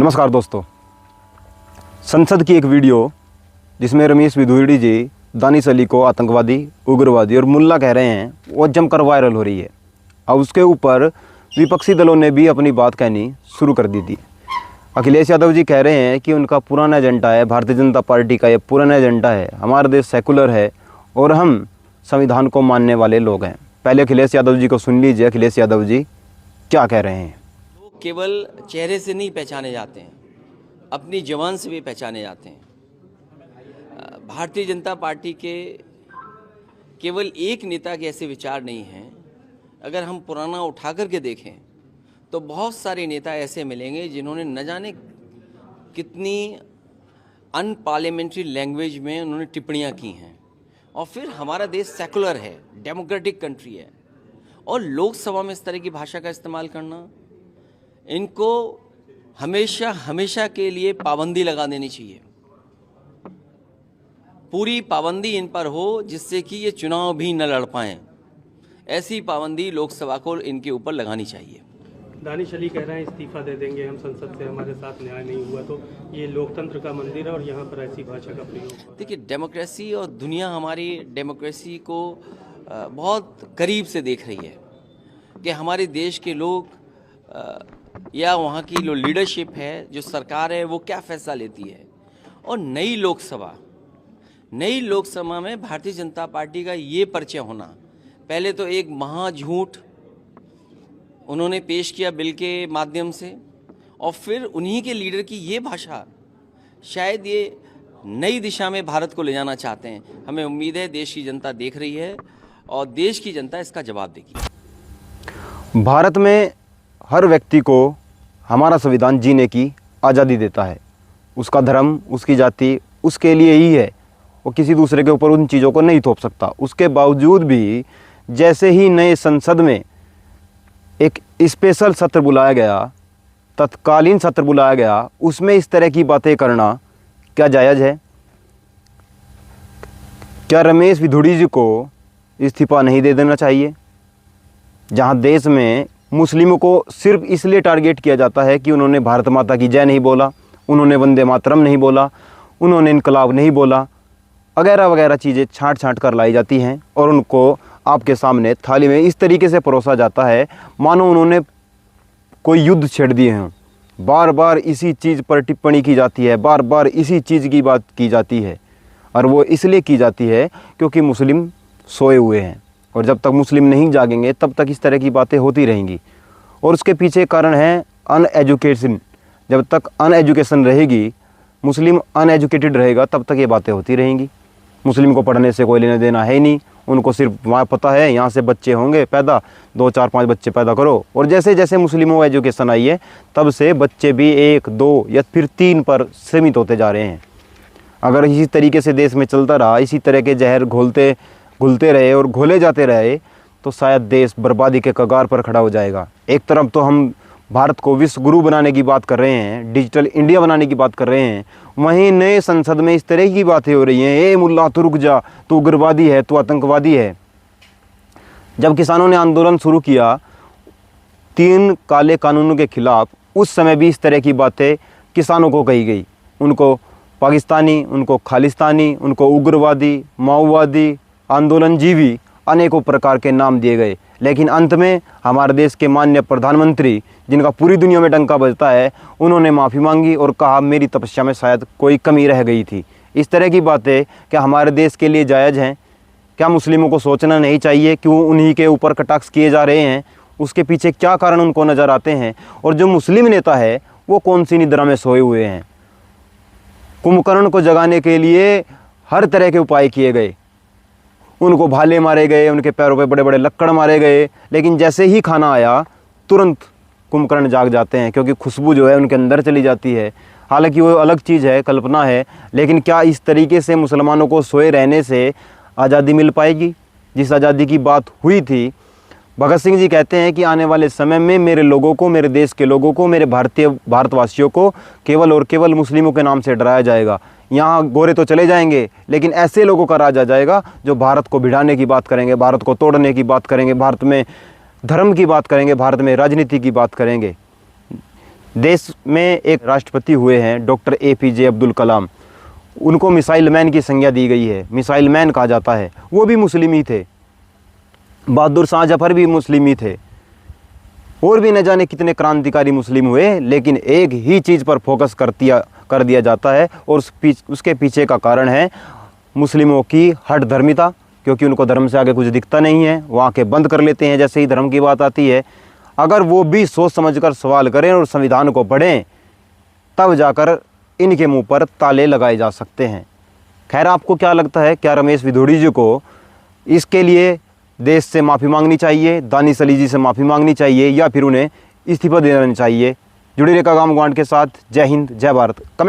नमस्कार दोस्तों, संसद की एक वीडियो जिसमें रमेश बिधूड़ी जी दानिश अली को आतंकवादी, उग्रवादी और मुल्ला कह रहे हैं, वो जमकर वायरल हो रही है। अब उसके ऊपर विपक्षी दलों ने भी अपनी बात कहनी शुरू कर दी थी। अखिलेश यादव जी कह रहे हैं कि उनका पुराना एजेंडा है, भारतीय जनता पार्टी का ये पुराना एजेंडा है, हमारा देश सेकुलर है और हम संविधान को मानने वाले लोग हैं। पहले अखिलेश यादव जी को सुन लीजिए, अखिलेश यादव जी क्या कह रहे हैं। केवल चेहरे से नहीं पहचाने जाते हैं, अपनी जवान से भी पहचाने जाते हैं। भारतीय जनता पार्टी के केवल एक नेता के ऐसे विचार नहीं हैं। अगर हम पुराना उठा करके देखें तो बहुत सारे नेता ऐसे मिलेंगे जिन्होंने न जाने कितनी अनपार्लियामेंट्री लैंग्वेज में उन्होंने टिप्पणियां की हैं। और फिर हमारा देश सेकुलर है, डेमोक्रेटिक कंट्री है, और लोकसभा में इस तरह की भाषा का इस्तेमाल करना, इनको हमेशा के लिए पाबंदी लगा देनी चाहिए। पूरी पाबंदी इन पर हो जिससे कि ये चुनाव भी न लड़ पाएं। ऐसी पाबंदी लोकसभा को इनके ऊपर लगानी चाहिए। दानिश अली कह रहे हैं इस्तीफा दे देंगे हम संसद से, हमारे साथ न्याय नहीं हुआ। तो ये लोकतंत्र का मंदिर है और यहाँ पर ऐसी भाषा का प्रयोग। देखिए, डेमोक्रेसी और दुनिया हमारी डेमोक्रेसी को बहुत करीब से देख रही है कि हमारे देश के लोग या वहाँ की जो लीडरशिप है, जो सरकार है, वो क्या फैसला लेती है। और नई लोकसभा में भारतीय जनता पार्टी का ये परिचय होना, पहले तो एक महाझूठ उन्होंने पेश किया बिल के माध्यम से, और फिर उन्हीं के लीडर की ये भाषा, शायद ये नई दिशा में भारत को ले जाना चाहते हैं। हमें उम्मीद है देश की जनता देख रही है और देश की जनता इसका जवाब देगी। भारत में हर व्यक्ति को हमारा संविधान जीने की आज़ादी देता है। उसका धर्म, उसकी जाति उसके लिए ही है, वो किसी दूसरे के ऊपर उन चीज़ों को नहीं थोप सकता। उसके बावजूद भी जैसे ही नए संसद में एक स्पेशल सत्र बुलाया गया, तत्कालीन सत्र बुलाया गया, उसमें इस तरह की बातें करना क्या जायज़ है? क्या रमेश बिधूड़ी जी को इस्तीफा नहीं दे देना चाहिए? जहाँ देश में मुस्लिमों को सिर्फ इसलिए टारगेट किया जाता है कि उन्होंने भारत माता की जय नहीं बोला, उन्होंने वंदे मातरम नहीं बोला, उन्होंने इनकलाब नहीं बोला, वगैरह वगैरह चीज़ें छांट कर लाई जाती हैं और उनको आपके सामने थाली में इस तरीके से परोसा जाता है मानो उन्होंने कोई युद्ध छेड़ दिए हों। बार बार इसी चीज़ पर टिप्पणी की जाती है, बार बार इसी चीज़ की बात की जाती है, और वो इसलिए की जाती है क्योंकि मुस्लिम सोए हुए हैं, और जब तक मुस्लिम नहीं जागेंगे तब तक इस तरह की बातें होती रहेंगी। और उसके पीछे कारण है अनएजुकेशन। जब तक अनएजुकेशन रहेगी, मुस्लिम अनएजुकेटेड रहेगा, तब तक ये बातें होती रहेंगी। मुस्लिम को पढ़ने से कोई लेना देना है ही नहीं, उनको सिर्फ वहाँ पता है यहाँ से बच्चे होंगे पैदा, 2 4 5 बच्चे पैदा करो। और जैसे जैसे मुस्लिमों को एजुकेशन आई है, तब से बच्चे भी 1 2 या फिर 3 पर सीमित होते जा रहे हैं। अगर इसी तरीके से देश में चलता रहा, इसी तरह के जहर घुलते रहे और घोले जाते रहे, तो शायद देश बर्बादी के कगार पर खड़ा हो जाएगा। एक तरफ तो हम भारत को विश्व गुरु बनाने की बात कर रहे हैं, डिजिटल इंडिया बनाने की बात कर रहे हैं, वहीं नए संसद में इस तरह की बातें हो रही हैं, ए मुल्ला तू रुक जा, तू उग्रवादी है, तू आतंकवादी है। जब किसानों ने आंदोलन शुरू किया 3 काले कानूनों के खिलाफ, उस समय भी इस तरह की बातें किसानों को कही गई। उनको पाकिस्तानी, उनको खालिस्तानी, उनको उग्रवादी, माओवादी, आंदोलनजीवी, अनेकों प्रकार के नाम दिए गए। लेकिन अंत में हमारे देश के माननीय प्रधानमंत्री, जिनका पूरी दुनिया में डंका बजता है, उन्होंने माफ़ी मांगी और कहा मेरी तपस्या में शायद कोई कमी रह गई थी। इस तरह की बातें क्या हमारे देश के लिए जायज़ हैं? क्या मुस्लिमों को सोचना नहीं चाहिए? क्यों उन्हीं के ऊपर कटाक्ष किए जा रहे हैं? उसके पीछे क्या कारण उनको नज़र आते हैं? और जो मुस्लिम नेता है वो कौन सी निद्रा में सोए हुए हैं? कुंभकर्ण को जगाने के लिए हर तरह के उपाय किए गए, उनको भाले मारे गए, उनके पैरों पे बड़े बड़े लक्कड़ मारे गए, लेकिन जैसे ही खाना आया तुरंत कुंभकर्ण जाग जाते हैं, क्योंकि खुशबू जो है उनके अंदर चली जाती है। हालांकि वो अलग चीज़ है, कल्पना है, लेकिन क्या इस तरीके से मुसलमानों को सोए रहने से आज़ादी मिल पाएगी? जिस आज़ादी की बात हुई थी, भगत सिंह जी कहते हैं कि आने वाले समय में मेरे लोगों को, मेरे देश के लोगों को, मेरे भारतवासियों को केवल और केवल मुस्लिमों के नाम से डराया जाएगा। यहाँ गोरे तो चले जाएंगे, लेकिन ऐसे लोगों का राज आ जाएगा जो भारत को भिड़ाने की बात करेंगे, भारत को तोड़ने की बात करेंगे, भारत में धर्म की बात करेंगे, भारत में राजनीति की बात करेंगे। देश में एक राष्ट्रपति हुए हैं डॉक्टर APJ अब्दुल कलाम, उनको मिसाइल मैन की संज्ञा दी गई है, मिसाइल मैन कहा जाता है। वो भी मुस्लिम ही थे। बहादुर शाह जफर भी मुस्लिम ही थे। और भी न जाने कितने क्रांतिकारी मुस्लिम हुए, लेकिन एक ही चीज़ पर फोकस कर दिया जाता है और उसके पीछे का कारण है मुस्लिमों की हठ धर्मिता, क्योंकि उनको धर्म से आगे कुछ दिखता नहीं है, वो आंखें बंद कर लेते हैं जैसे ही धर्म की बात आती है। अगर वो भी सोच समझकर सवाल करें और संविधान को पढ़ें, तब जाकर इनके मुंह पर ताले लगाए जा सकते हैं। खैर, आपको क्या लगता है, क्या रमेश भिदोड़ी जी को इसके लिए देश से माफ़ी मांगनी चाहिए, दानिश अली जी से माफ़ी मांगनी चाहिए, या फिर उन्हें इस्तीफा देना चाहिए? जुड़े रहिएगा गांव ग्वांड के साथ। जय हिंद, जय भारत। कमेंट